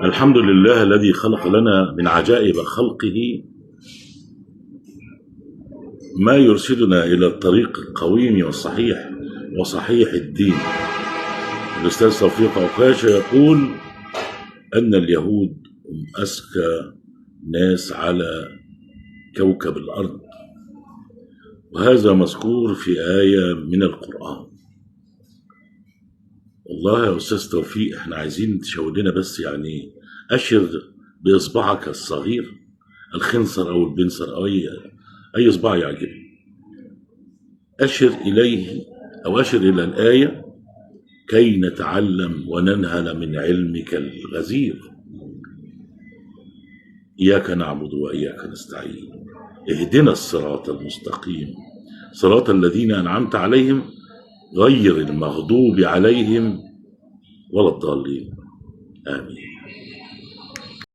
الحمد لله الذي خلق لنا من عجائب خلقه ما يرشدنا إلى الطريق القويم والصحيح وصحيح الدين. الأستاذ توفيق عكاشة يقول أن اليهود هم أذكى ناس على كوكب الأرض، وهذا مذكور في آية من القرآن. والله يا أستاذ توفيق احنا عايزين تشاور لنا بس، يعني أشر بإصبعك الصغير، الخنصر أو البنصر أو أي إصبع يعجبك، أشر إليه أو أشر إلى الآية كي نتعلم وننهل من علمك الغزير. إياك نعبد وإياك نستعين، اهدنا الصراط المستقيم صراط الذين أنعمت عليهم غير المغضوب عليهم ولا الضالين، آمين.